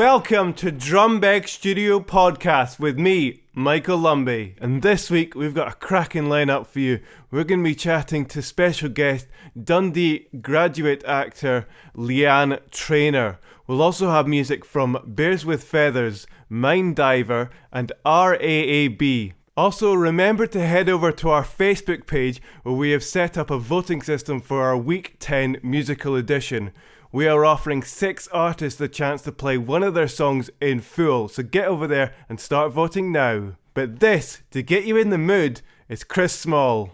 Welcome to Drumbeg Studio Podcast with me, Michael Lumby. And this week we've got a cracking lineup for you. We're going to be chatting to special guest Dundee graduate actor Leanne Trainer. We'll also have music from Bears with Feathers, MindDiver and RAAB. Also, remember to head over to our Facebook page where we have set up a voting system for our Week 10 musical edition. We are offering 6 artists the chance to play one of their songs in full, so get over there and start voting now. But this, to get you in the mood, is Chris Small.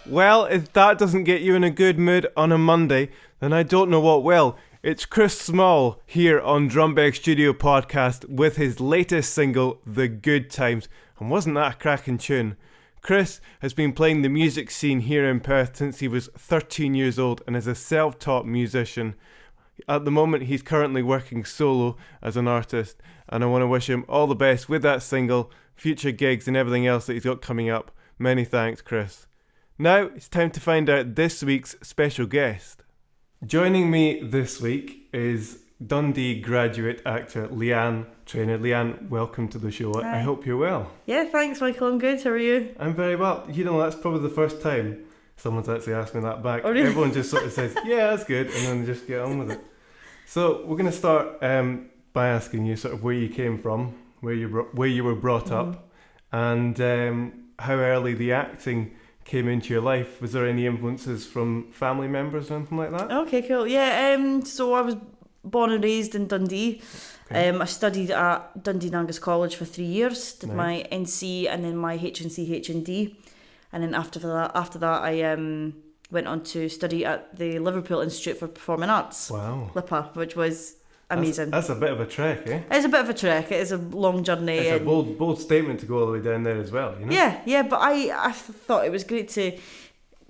Well, if that doesn't get you in a good mood on a Monday, then I don't know what will. It's Chris Small here on Drumbeg Studio Podcast with his latest single, The Good Times. And wasn't that a cracking tune? Chris has been playing the music scene here in Perth since he was 13 years old and is a self-taught musician. At the moment, he's currently working solo as an artist, and I want to wish him all the best with that single, future gigs and everything else that he's got coming up. Many thanks, Chris. Now it's time to find out this week's special guest. Joining me this week is Dundee graduate actor Leanne Trainer. Leanne, welcome to the show. Hi. I hope you're well. Yeah, thanks, Michael. I'm good. How are you? I'm very well. You know, that's probably the first time someone's actually asked me that back. Oh, really? Everyone just sort of says, yeah, that's good, and then they just get on with it. So we're going to start by asking you sort of where you came from, where you were brought up, and how early the acting came into your life. Was there any influences from family members or anything like that? Okay, cool. Yeah, so I was born and raised in Dundee. Okay. I studied at Dundee Angus College for 3 years, did my NC and then my HNC, HND. And then after that I went on to study at the Liverpool Institute for Performing Arts. Wow. LIPA, which was amazing. That's a bit of a trek, eh? It's a bit of a trek. It is a long journey. It's a bold statement to go all the way down there as well, you know? Yeah, but I thought it was great to,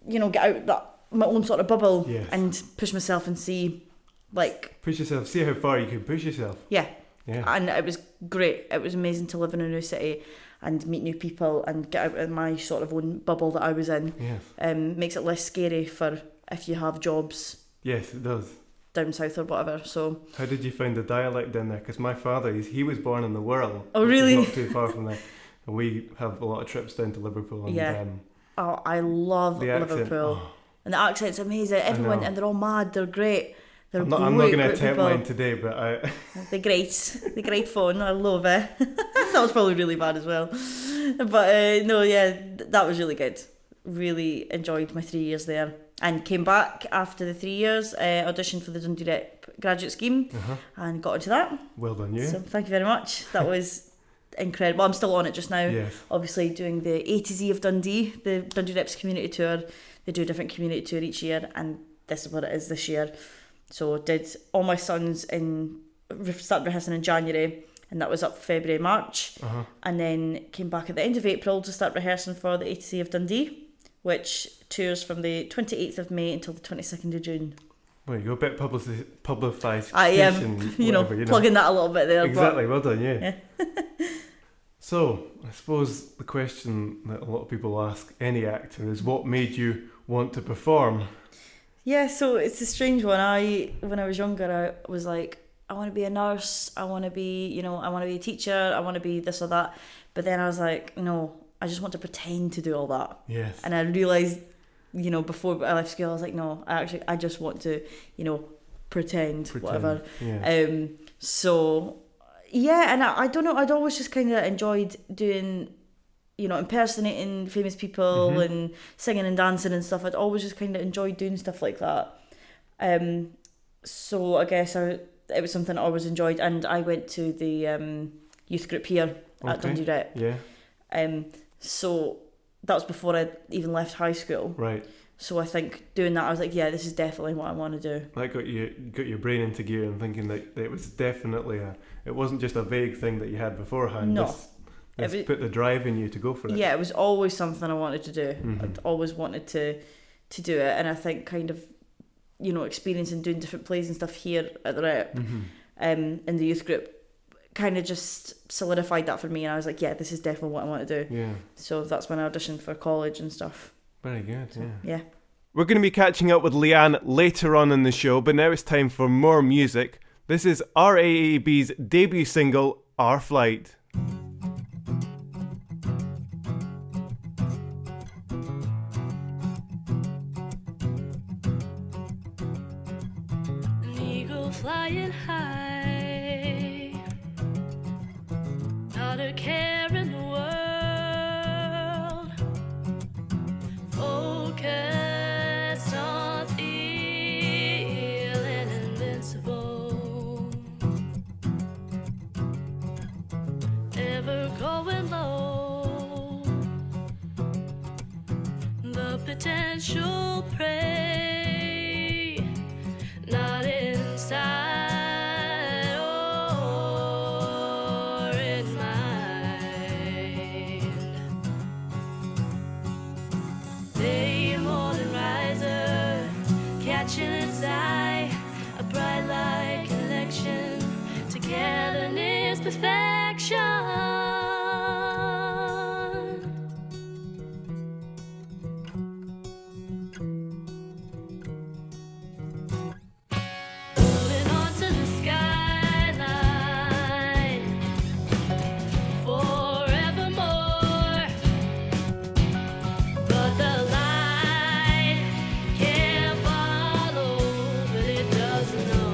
get out my own sort of bubble and push myself and see, push yourself, see how far you can push yourself. Yeah. And it was great. It was amazing to live in a new city and meet new people and get out of my sort of own bubble that I was in. Yes. Makes it less scary for if you have jobs. Yes, it does. down south or whatever. So How did you find the dialect down there? Because my father, he was born in the Wirral. Oh, really? Which is not too far from there. And we have a lot of trips down to Liverpool. And, Yeah. I love the accent, Liverpool. And the accent's amazing. Everyone, and they're all mad. They're great. They're I'm not going to attempt mine today, but They're great. They're great fun. I love it. That was probably really bad as well. But no, yeah, that was really good. Really enjoyed my 3 years there. And came back after the 3 years, auditioned for the Dundee Rep graduate scheme, and got into that. Well done, you. So thank you very much. That was incredible. I'm still on it just now. Yes. Obviously doing the A to Z of Dundee, the Dundee Reps community tour. They do a different community tour each year, and this is what it is this year. So did all my sons started rehearsing in January, and that was up February, March, and then came back at the end of April to start rehearsing for the A to Z of Dundee, which tours from the 28th of May until the 22nd of June. Well, you're a bit publicised. I am, plugging that a little bit there. Exactly, well done, yeah. So, I suppose the question that a lot of people ask any actor is, what made you want to perform? Yeah, so it's a strange one. When I was younger, I was like, I want to be a nurse, I want to be, I want to be a teacher, I want to be this or that. But then I was like, no, I just want to pretend to do all that. Yes. And I realised, before I left school, I was like, no, I just want to, pretend. Whatever. Yeah. So, yeah, and I don't know, I'd always just kind of enjoyed doing, impersonating famous people and singing and dancing and stuff. I'd always just kind of enjoyed doing stuff like that. So I guess it was something I always enjoyed, and I went to the youth group here at Dundee Rep. Yeah. So that was before I even left high school. Right. So I think doing that, I was like, yeah, this is definitely what I want to do. That got your brain into gear and thinking that it was definitely it wasn't just a vague thing that you had beforehand. No. This put the drive in you to go for it. Yeah, it was always something I wanted to do. I'd always wanted to do it, and I think kind of, experiencing doing different plays and stuff here at the Rep, in the youth group, kind of just solidified that for me, and I was like, yeah, this is definitely what I want to do. Yeah. So that's when I auditioned for college and stuff. Very good, so, yeah. We're going to be catching up with Leanne later on in the show, but now it's time for more music. This is RAAB's debut single, Our Flight. An eagle flying high, not a care in the world. Focused on feeling invincible, ever going low. The potential prey, not inside or in mind. Day morning riser, catching its eye, a bright light connection, togetherness perfection. Moving on to the skyline, forevermore. But the light can't follow, but it doesn't know.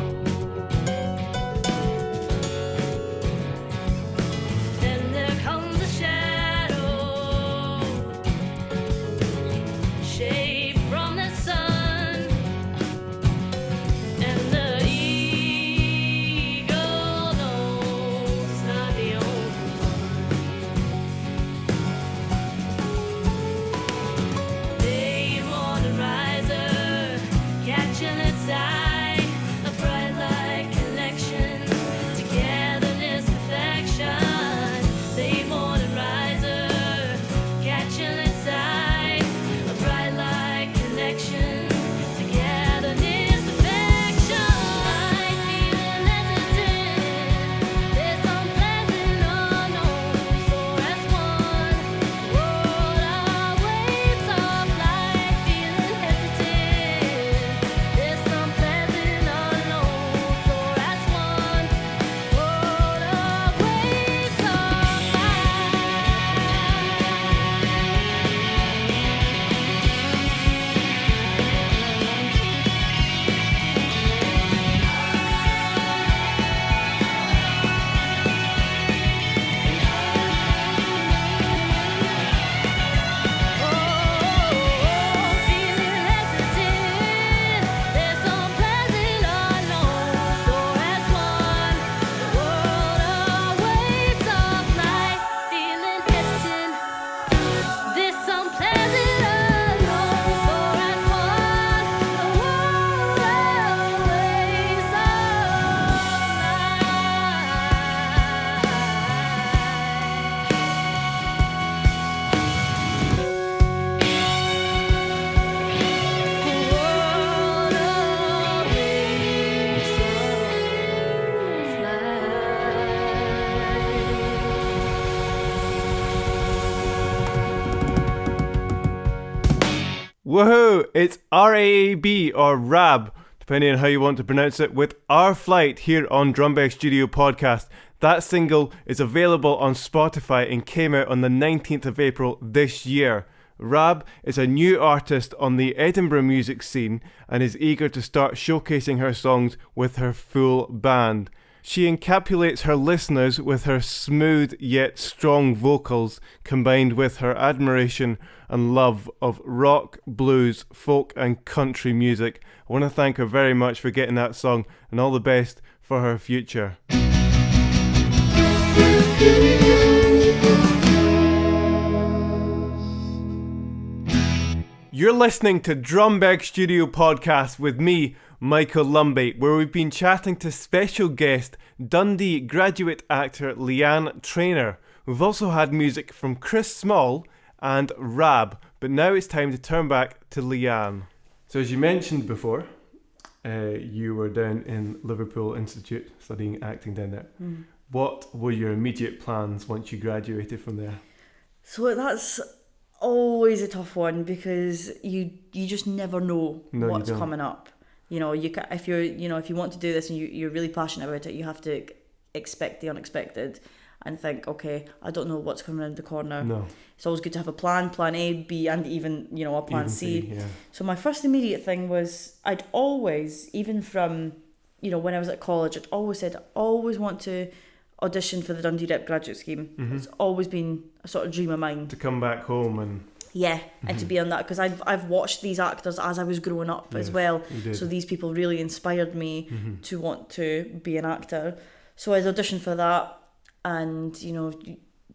Woohoo! It's RAAB or RAAB, depending on how you want to pronounce it, with Our Flight here on Drumbeg Studio Podcast. That single is available on Spotify and came out on the 19th of April this year. RAAB is a new artist on the Edinburgh music scene and is eager to start showcasing her songs with her full band. She encapsulates her listeners with her smooth yet strong vocals, combined with her admiration and love of rock, blues, folk and country music. I want to thank her very much for getting that song, and all the best for her future. You're listening to Drumbeg Studio Podcast with me, Michael Lumbey, where we've been chatting to special guest Dundee graduate actor Leanne Trainer. We've also had music from Chris Small and RAAB, but now it's time to turn back to Leanne. So as you mentioned before, you were down in Liverpool Institute studying acting down there. What were your immediate plans once you graduated from there? So that's always a tough one because you just never know what's coming up. You know, if you want to do this and you're really passionate about it, you have to expect the unexpected and think, okay, I don't know what's coming around the corner. No. It's always good to have a plan A, B, and even, a plan C. Yeah. So my first immediate thing was I'd always, even from, when I was at college, I'd always said, I always want to audition for the Dundee Rep graduate scheme. Mm-hmm. It's always been a sort of dream of mine. To come back home and... Yeah, and to be on that, because I've watched these actors as I was growing up as well. So these people really inspired me to want to be an actor. So I auditioned for that, and you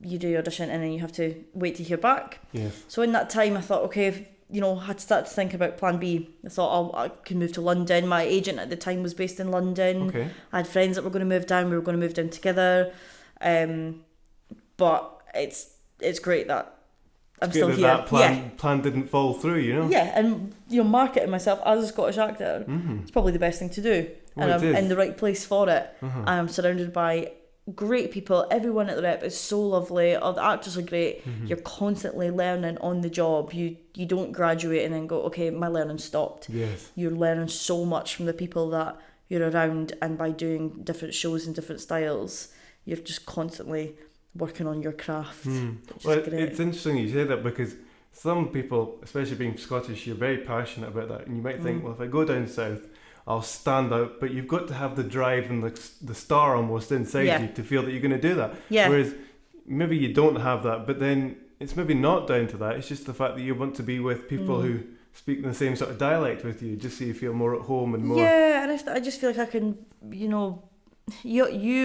do your audition and then you have to wait to hear back. Yes. So in that time I thought, okay, I'd start to think about plan B. I thought I could move to London. My agent at the time was based in London. Okay. I had friends that were going to move down. We were going to move down together. But it's great that I'm still here. That plan didn't fall through, Yeah, and marketing myself as a Scottish actor, it's probably the best thing to do. Well, and I'm in the right place for it. And I'm surrounded by great people. Everyone at the Rep is so lovely. All the actors are great. You're constantly learning on the job. You don't graduate and then go, okay, my learning stopped. Yes. You're learning so much from the people that you're around, and by doing different shows and different styles, you're just constantly working on your craft. Well, it's interesting you say that, because some people, especially being Scottish, you're very passionate about that, and you might think, well, if I go down south, I'll stand out, but you've got to have the drive and the star almost inside you to feel that you're going to do that. Yeah. Whereas maybe you don't have that, but then it's maybe not down to that. It's just the fact that you want to be with people who speak the same sort of dialect with you, just so you feel more at home and more... Yeah, and I just feel like I can, you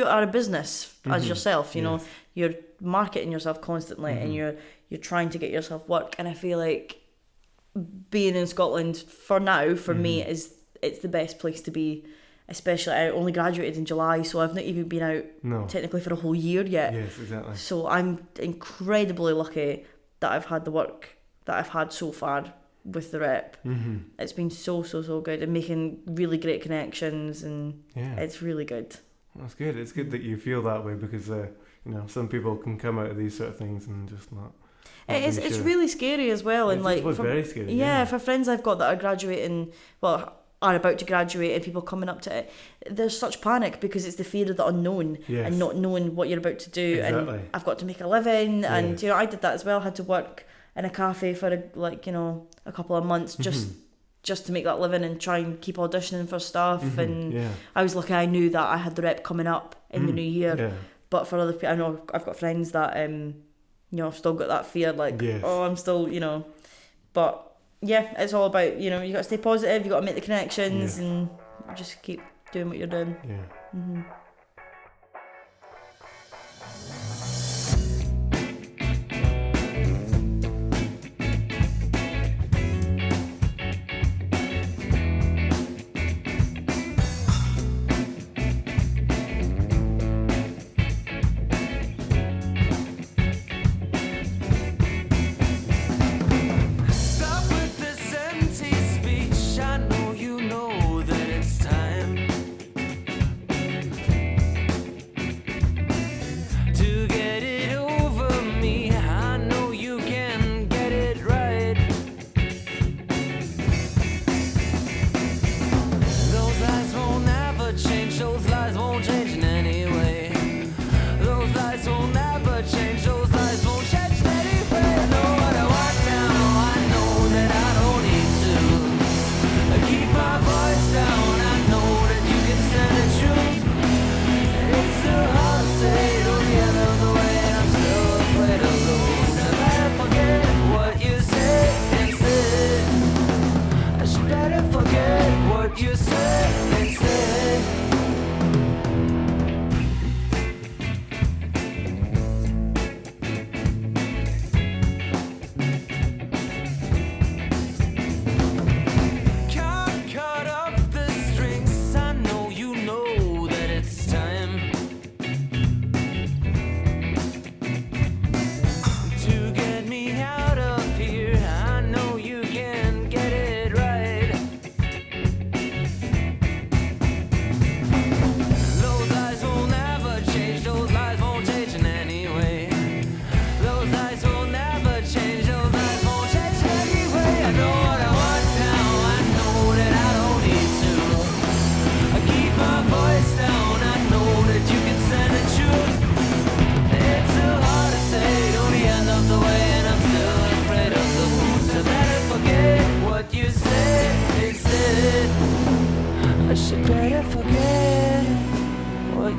are a business as yourself, yes. You're marketing yourself constantly, and you're trying to get yourself work, and I feel like being in Scotland for now, for me, it's the best place to be. Especially, I only graduated in July, so I've not even been out technically for a whole year yet. Yes, exactly. So I'm incredibly lucky that I've had the work that I've had so far with the Rep. It's been so good, and making really great connections, and it's really good. That's good. It's good that you feel that way, because some people can come out of these sort of things and just not. It's really scary as well, and it's very scary. Yeah, for friends I've got that are graduating, are about to graduate, and people coming up to it, there's such panic because it's the fear of the unknown and not knowing what you're about to do. Exactly. And I've got to make a living, and I did that as well. I had to work in a cafe for a couple of months just to make that living and try and keep auditioning for stuff. And I was lucky I knew that I had the Rep coming up in the new year. Yeah. But for other people, I know I've got friends that I've still got that fear, I'm still, but yeah, it's all about, you got to stay positive, you got to make the connections, and just keep doing what you're doing. Yeah.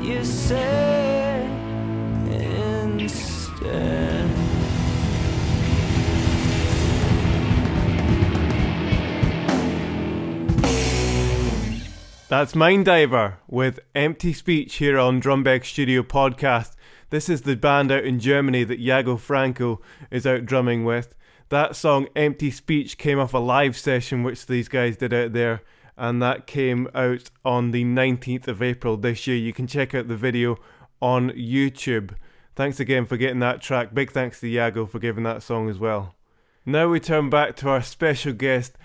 you say instead. That's MindDiver with Empty Speech here on Drumbeg Studio Podcast. This is the band out in Germany that Jago Franco is out drumming with. That song, Empty Speech, came off a live session which these guys did out there, and that came out on the 19th of April this year. You can check out the video on YouTube. Thanks again for getting that track. Big thanks to Jago for giving that song as well. Now we turn back to our special guest,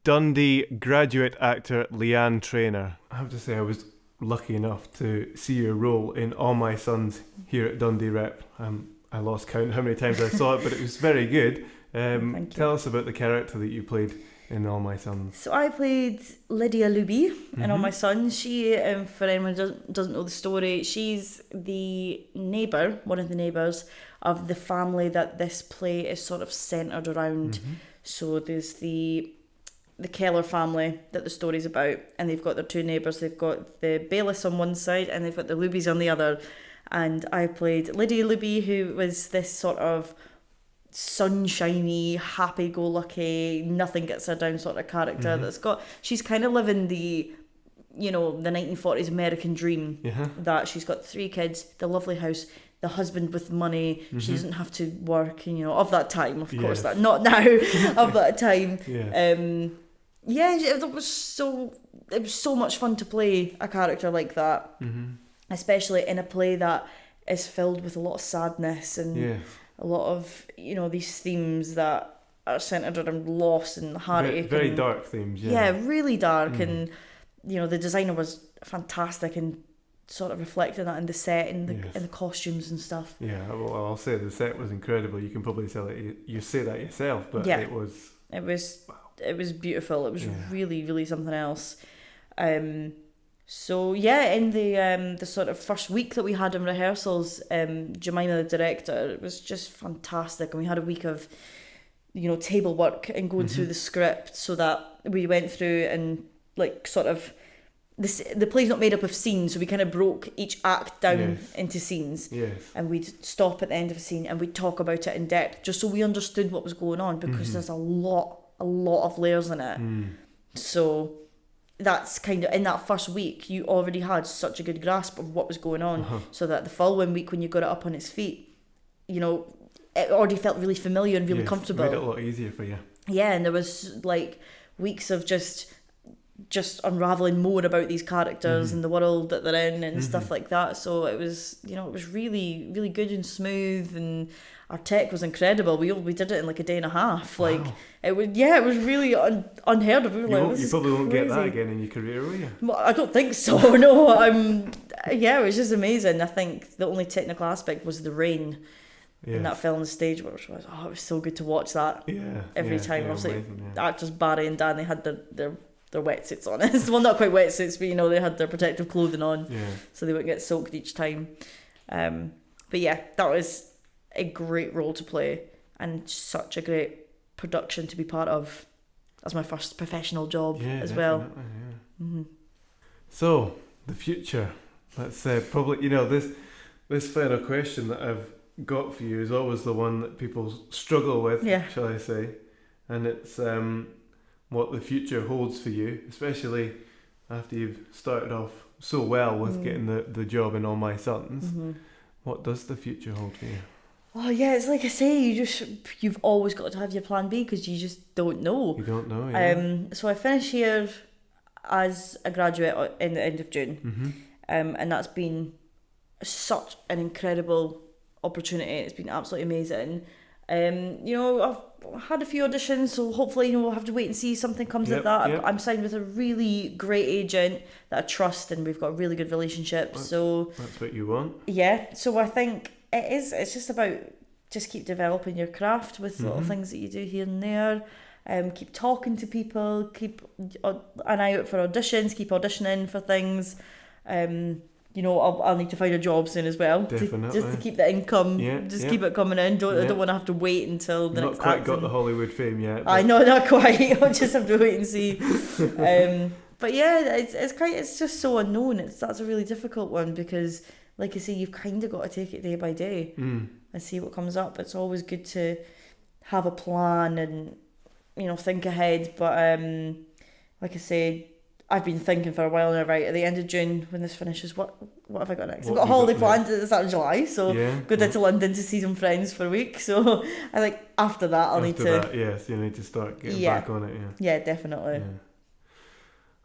Dundee graduate actor Leanne Trainer. I have to say I was lucky enough to see your role in All My Sons here at Dundee Rep. I lost count how many times I saw it, but it was very good. Tell us about the character that you played in All My Sons. So I played Lydia Luby in All My Sons. She, for anyone who doesn't know the story, she's the neighbour, one of the neighbours of the family that this play is sort of centred around. So there's the Keller family that the story's about, and they've got their two neighbours. They've got the Bailiffs on one side and they've got the Lubys on the other, and I played Lydia Luby, who was this sort of sunshiny, happy-go-lucky, nothing gets her down sort of character. She's kind of living the 1940s American dream, that she's got 3 kids, the lovely house, the husband with money, she doesn't have to work, and of that time, of course, that not now, of that time. It was so much fun to play a character like that, especially in a play that is filled with a lot of sadness and a lot of these themes that are centered around loss and heartache. Very dark themes. Really dark, and the designer was fantastic and sort of reflecting that in the set and the costumes and stuff. Well, I'll say the set was incredible. You can probably tell it. You say that yourself, but it was beautiful. It was really, really something else. So in the sort of first week that we had in rehearsals, Jemima, the director, it was just fantastic, and we had a week of table work and going through the script, so that we went through and the play's not made up of scenes, so we kind of broke each act down into scenes, and we'd stop at the end of a scene and we'd talk about it in depth, just so we understood what was going on, because there's a lot of layers in it. So that's kind of, in that first week you already had such a good grasp of what was going on, so that the following week when you got it up on its feet, it already felt really familiar and really comfortable. Made it a lot easier for you. And there was weeks of just unraveling more about these characters and the world that they're in and stuff like that. So it was it was really, really good and smooth, and our tech was incredible. We did it in a day and a half. It was really unheard of. We were you probably won't get that again in your career, will you? Well, I don't think so. No, it was just amazing. I think the only technical aspect was the rain. And that fell on the stage, which was it was so good to watch that. Every time. Obviously, amazing, actors Barry and Dan, they had their wetsuits on. Well, not quite wetsuits, but they had their protective clothing on, so they wouldn't get soaked each time. But that was a great role to play, and such a great production to be part of. That's my first professional job as well. So the future. Let's probably this final question that I've got for you is always the one that people struggle with, shall I say, and it's what the future holds for you, especially after you've started off so well with getting the job in All My Sons. What does the future hold for you? Oh it's like I say, you've always got to have your plan B, because you just don't know. You don't know. So I finish here as a graduate in the end of June, and that's been such an incredible opportunity. It's been absolutely amazing. I've had a few auditions, so hopefully we'll have to wait and see if something comes of that. I'm signed with a really great agent that I trust, and we've got a really good relationship. That's what you want. So I think it's just about just keep developing your craft with little things that you do here and there. Keep talking to people, keep an eye out for auditions, keep auditioning for things. I'll need to find a job soon as well. Definitely. Just to keep the income, keep it coming in. I don't want to have to wait until the next Not quite acting. got the Hollywood fame yet. I know, not quite. I'll just have to wait and see. But yeah, it's just so unknown. That's a really difficult one because, like I say, you've kind of got to take it day by day and see what comes up. It's always good to have a plan and, you know, think ahead. But like I say, I've been thinking for a while now, right, at the end of June, when this finishes, what have I got next? I've got a holiday planned at the start of July, so go down to London to see some friends for a week. So I think after that, I'll need to... Yes, you need to start getting back on it, Yeah, definitely. Yeah.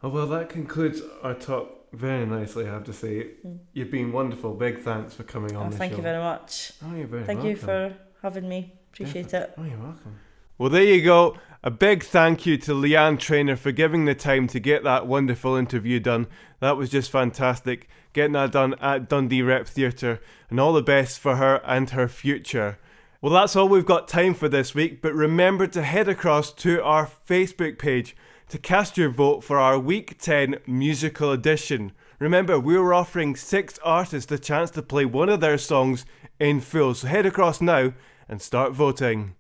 Oh, well, that concludes our talk very nicely, I have to say. You've been wonderful. Big thanks for coming on the show. Thank you very much. Oh, you're very Thank welcome. you for having me. Appreciate it. Oh, you're welcome. Well, there you go. A big thank you to Leanne Trainer for giving the time to get that wonderful interview done. That was just fantastic. Getting that done at Dundee Rep Theatre. And all the best for her and her future. Well, that's all we've got time for this week. But remember to head across to our Facebook page to cast your vote for our Week 10 musical edition. Remember, we were offering 6 artists the chance to play one of their songs in full. So head across now and start voting.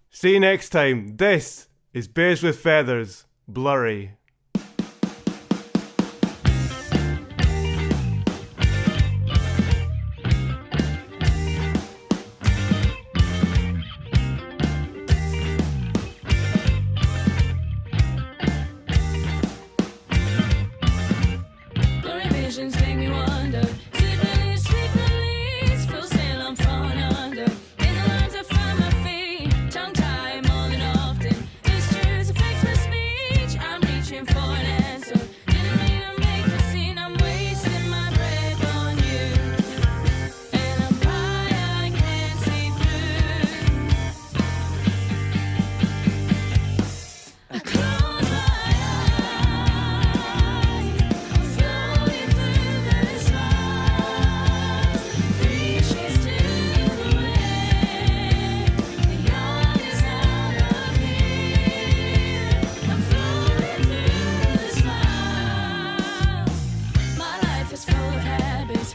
See you next time. This is Bears with Feathers, Blurry. Blurry visions make me wonder. Sweet release, full sail I'm falling under. In the lines I find my feet, tongue tied more than often. This truth affects my speech. I'm reaching for an answer. Didn't mean to make a scene. I'm wasting my breath on you. And I'm high, I can't see through. I close my eyes, floating through the stars. 3 sheets to the wind, the yacht is out of here. I'm floating through the smiles. My life is full of habits.